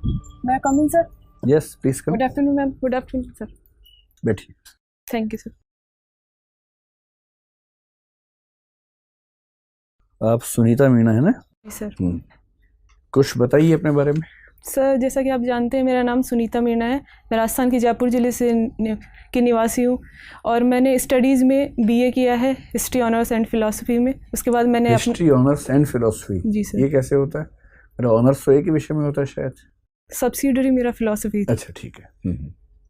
मैं come in sir? Yes please come. Good afternoon ma'am. Good afternoon sir. बैठिए। Thank you sir. आप सुनीता मीणा है ना? जी सर। कुछ बताइए अपने बारे में। सर जैसा कि आप जानते हैं, मेरा नाम सुनीता मीणा है। मैं राजस्थान के जयपुर ज़िले से की निवासी हूँ और मैंने स्टडीज़ में बीए किया है, हिस्ट्री ऑनर्स एंड फिलॉसफी में। उसके बाद मैंने हिस्ट्री ऑनर्स एंड फिलॉसफी? जी सर। ये कैसे होता है? मेरा ऑनर्स तो एक ही विषय में होता है शायद। सब्सिडरी मेरा फिलॉसफी। अच्छा ठीक है।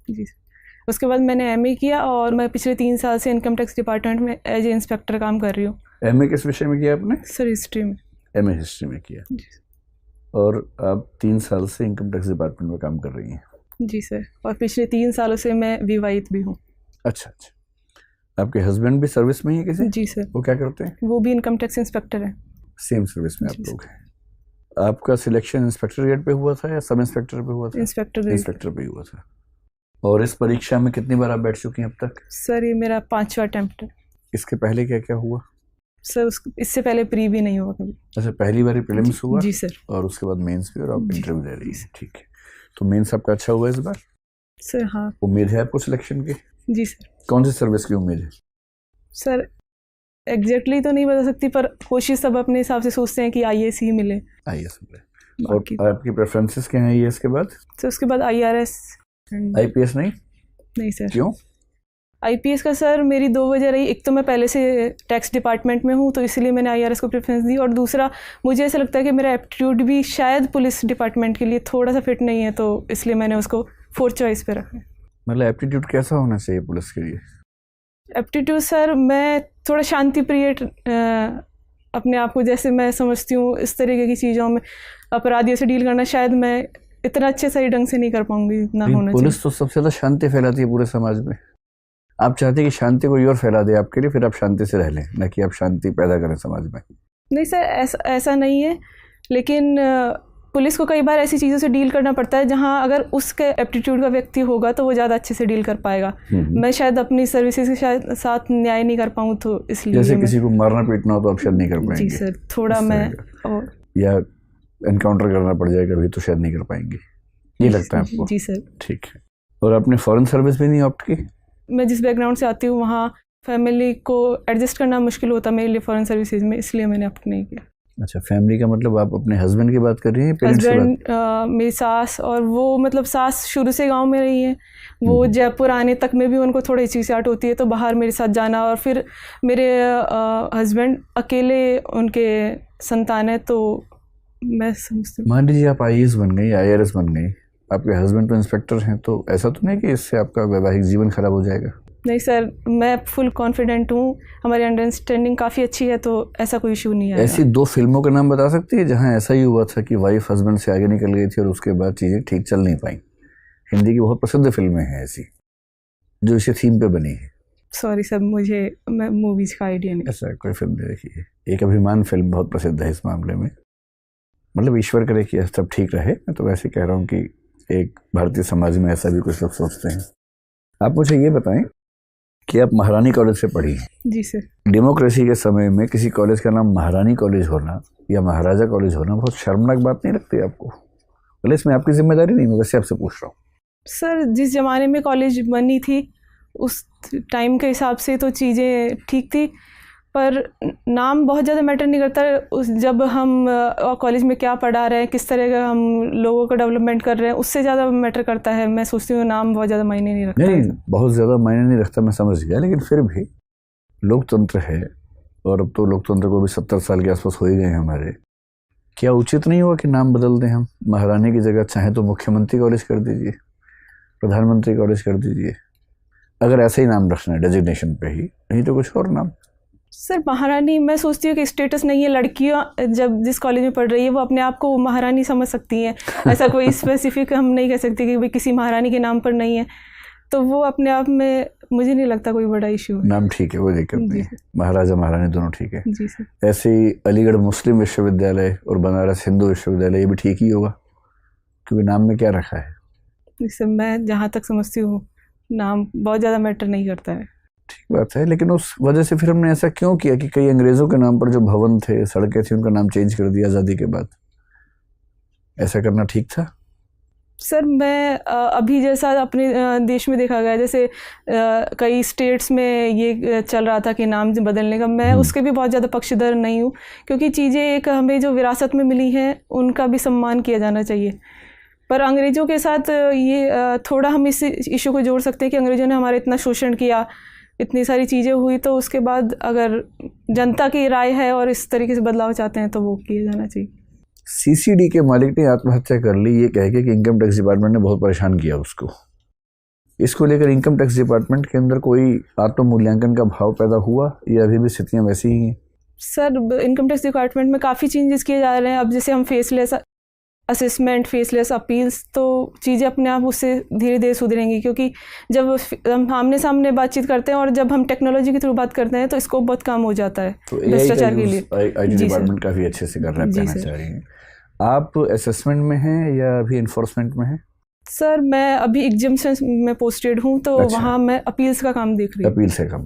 जी सर। उसके बाद मैंने एमए किया और मैं पिछले 3 साल से इनकम टैक्स डिपार्टमेंट में एज ए इंस्पेक्टर काम कर रही हूँ। एमए किस विषय में किया आपने? सर हिस्ट्री में। एमए हिस्ट्री में किया। जी। और आप 3 साल से इनकम टैक्स डिपार्टमेंट में काम कर रही हैं? जी सर। और पिछले 3 सालों से मैं विवाहित भी हूँ। अच्छा अच्छा। आपके हस्बैंड भी सर्विस में ही है किसी? जी सर। वो क्या करते हैं? वो भी इनकम टैक्स इंस्पेक्टर है। सेम सर्विस में आप लोग हैं। आपका सिलेक्शन इंस्पेक्टर ग्रेड पे हुआ था या सब इंस्पेक्टर पे हुआ था? इंस्पेक्टर पे हुआ था। और इस परीक्षा में कितनी बार आप बैठ चुकी हैं अब तक? सर ये मेरा 5वां अटेम्प्ट है। इसके पहले क्या क्या हुआ? सर इससे पहले प्री भी नहीं हुआ कभी। अच्छा, पहली बार प्रीलिम्स हुआ? जी सर। और उसके बाद मेंस भी, और आप इंटरव्यू दे रही हैं। ठीक है। तो मेंस आपका अच्छा हुआ इस बार? सर हाँ। उम्मीद है आपको सिलेक्शन की? जी सर। कौन सी सर्विस की उम्मीद है? सर एग्जैक्टली तो नहीं बता सकती, पर कोशिश सब अपने हिसाब से सोचते हैं कि आईएएस ही मिले। आईएएस मिले। और आपकी प्रेफरेंसेस क्या हैं आईएएस के बाद? सर उसके बाद आईआरएस। आईपीएस नहीं? नहीं सर। क्यों? आईपीएस का सर मेरी 2 वजह रही। एक तो मैं पहले से टैक्स डिपार्टमेंट में हूँ तो इसलिए मैंने आईआरएस को प्रेफरेंस दी, और दूसरा मुझे ऐसा लगता है कि मेरा एप्टीट्यूड भी शायद पुलिस डिपार्टमेंट के लिए थोड़ा सा फिट नहीं है, तो इसलिए मैंने उसको 4th चॉइस पे रखा है। मतलब एप्टीट्यूड कैसा होना चाहिए पुलिस के लिए? एप्टीट्यूड सर, मैं थोड़ा शांति प्रिय अपने आप को, जैसे मैं समझती हूँ इस तरीके की चीज़ों में अपराधियों से डील करना शायद मैं इतना अच्छे सही ढंग से नहीं कर पाऊंगी इतना होना चाहिए। पुलिस तो सबसे ज़्यादा शांति फैलाती है पूरे समाज में। आप चाहते हैं कि शांति कोई और फैला दे आपके लिए, फिर आप शांति से रह लें, ना कि आप शांति पैदा करें समाज में। नहीं सर, ऐसा नहीं है, लेकिन पुलिस को कई बार ऐसी चीज़ों से डील करना पड़ता है जहां अगर उसके एप्टीट्यूड का व्यक्ति होगा तो वो ज़्यादा अच्छे से डील कर पाएगा। मैं शायद अपनी सर्विसेज के शायद साथ न्याय नहीं कर पाऊँ, तो इसलिए जैसे किसी को मारना पीटना हो तो आप शायद नहीं कर पाएंगे। जी सर, थोड़ा मैं या एनकाउंटर करना पड़ जाएगा कभी तो शायद नहीं कर पाएंगे, ये लगता है आपको? जी सर। ठीक है। और आपने फॉरेन सर्विस भी नहीं ऑप्ट की? मैं जिस बैकग्राउंड से आती हूँ वहाँ फैमिली को एडजस्ट करना मुश्किल होता मेरे लिए फॉरेन सर्विसेज में, इसलिए मैंने ऑप्ट नहीं किया। अच्छा, फैमिली का मतलब आप अपने हस्बैंड की बात कर रही हैं? हस्बैंड, मेरी सास, और वो मतलब सास शुरू से गांव में रही है, वो जयपुर आने तक में भी उनको थोड़ी हिचकिचाहट होती है तो बाहर मेरे साथ जाना। और फिर मेरे हस्बैंड अकेले उनके संतान है, तो मैं समझती हूँ। मान लीजिए आप आईएएस बन गई, आईआरएस बन गई, आपके हस्बैंड तो इंस्पेक्टर हैं, तो ऐसा तो नहीं कि इससे आपका वैवाहिक जीवन खराब हो जाएगा? नहीं सर, मैं फुल कॉन्फिडेंट हूँ, हमारी अंडरस्टैंडिंग काफ़ी अच्छी है, तो ऐसा कोई इशू नहीं है। ऐसी 2 फिल्मों के नाम बता सकती है जहाँ ऐसा ही हुआ था कि वाइफ हस्बैंड से आगे निकल गई थी और उसके बाद चीज़ें ठीक चल नहीं पाई? हिंदी की बहुत प्रसिद्ध फिल्में हैं ऐसी जो इसी थीम पे बनी है। सॉरी सर, मैं मूवीज़ का आइडिया नहीं। ऐसा कोई फिल्म नहीं देखी है? एक अभिमान फिल्म बहुत प्रसिद्ध है इस मामले में। मतलब ईश्वर करे कि सब ठीक रहे, मैं तो वैसे कह रहा हूँ कि एक भारतीय समाज में ऐसा भी कुछ लोग सोचते हैं। आप मुझे ये बताएं कि आप महारानी कॉलेज से पढ़ी हैं? जी सर। डेमोक्रेसी के समय में किसी कॉलेज का नाम महारानी कॉलेज होना या महाराजा कॉलेज होना बहुत शर्मनाक बात नहीं लगती आपको? बोले इसमें आपकी जिम्मेदारी नहीं, मैं वैसे आपसे पूछ रहा हूँ। सर जिस ज़माने में कॉलेज बनी थी उस टाइम के हिसाब से तो चीज़ें ठीक थी, पर नाम बहुत ज़्यादा मैटर नहीं करता। जब हम कॉलेज में क्या पढ़ा रहे हैं, किस तरह का हम लोगों का डेवलपमेंट कर रहे हैं, उससे ज़्यादा मैटर करता है। मैं सोचती हूँ नाम बहुत ज़्यादा मायने नहीं रखता। नहीं, बहुत ज़्यादा मायने नहीं रखता, मैं समझ गया, लेकिन फिर भी लोकतंत्र है और अब तो लोकतंत्र को भी 70 साल के आसपास हो ही गए हैं हमारे। क्या उचित नहीं हुआ कि नाम बदल दें हम? महारानी की जगह चाहे तो मुख्यमंत्री कॉलेज कर दीजिए, प्रधानमंत्री कॉलेज कर दीजिए, अगर ऐसा ही नाम रखना है डेजिग्नेशन पे ही, नहीं तो कुछ और नाम। सर महारानी, मैं सोचती हूँ कि स्टेटस नहीं है। लड़कियाँ जब जिस कॉलेज में पढ़ रही है वो अपने आप को महारानी समझ सकती हैं। ऐसा कोई स्पेसिफिक हम नहीं कह सकते कि भाई किसी महारानी के नाम पर नहीं है, तो वो अपने आप में मुझे नहीं लगता कोई बड़ा इशू है। नाम ठीक है, कोई दिक्कत नहीं, महाराजा महारानी दोनों ठीक है। जी सर। ऐसे ही अलीगढ़ मुस्लिम विश्वविद्यालय और बनारस हिंदू विश्वविद्यालय, ये भी ठीक ही होगा, क्योंकि नाम में क्या रखा है? जैसे मैं जहाँ तक समझती हूँ नाम बहुत ज़्यादा मैटर नहीं करता है। ठीक बात है, लेकिन उस वजह से फिर हमने ऐसा क्यों किया कि कई अंग्रेज़ों के नाम पर जो भवन थे, सड़कें थी, उनका नाम चेंज कर दिया आज़ादी के बाद? ऐसा करना ठीक था? सर मैं अभी जैसा अपने देश में देखा गया, जैसे कई स्टेट्स में ये चल रहा था कि नाम बदलने का, मैं उसके भी बहुत ज़्यादा पक्षधर नहीं हूँ, क्योंकि चीज़ें एक हमें जो विरासत में मिली हैं उनका भी सम्मान किया जाना चाहिए। पर अंग्रेज़ों के साथ ये थोड़ा हम इस इशू को जोड़ सकते हैं कि अंग्रेज़ों ने हमारा इतना शोषण किया, इतनी सारी चीज़ें हुई, तो उसके बाद अगर जनता की राय है और इस तरीके से बदलाव चाहते हैं तो वो किया जाना चाहिए। सीसीडी के मालिक ने आत्महत्या कर ली ये कह के कि इनकम टैक्स डिपार्टमेंट ने बहुत परेशान किया उसको। इसको लेकर इनकम टैक्स डिपार्टमेंट के अंदर कोई आत्म मूल्यांकन का भाव पैदा हुआ या अभी भी स्थितियाँ वैसी ही हैं? सर इनकम टैक्स डिपार्टमेंट में काफ़ी चेंजेस किए जा रहे हैं। अब जैसे हम फेसलेस असेसमेंट, फेसलेस अपील्स, तो चीज़ें अपने आप उससे धीरे धीरे सुधरेंगी, क्योंकि जब हम आमने सामने बातचीत करते हैं और जब हम टेक्नोलॉजी के थ्रू बात करते हैं तो स्कोप बहुत कम हो जाता है भ्रष्टाचार के लिए। IT डिपार्टमेंट काफ़ी अच्छे से कर रहा है, कहना चाह रही हैं। आप असेसमेंट में हैं या अभी इन्फोर्समेंट में हैं? सर मैं अभी एग्जाम्शन में पोस्टेड हूँ, तो अच्छा। वहाँ मैं अपील्स का काम देख रही हूँ। अपील से काम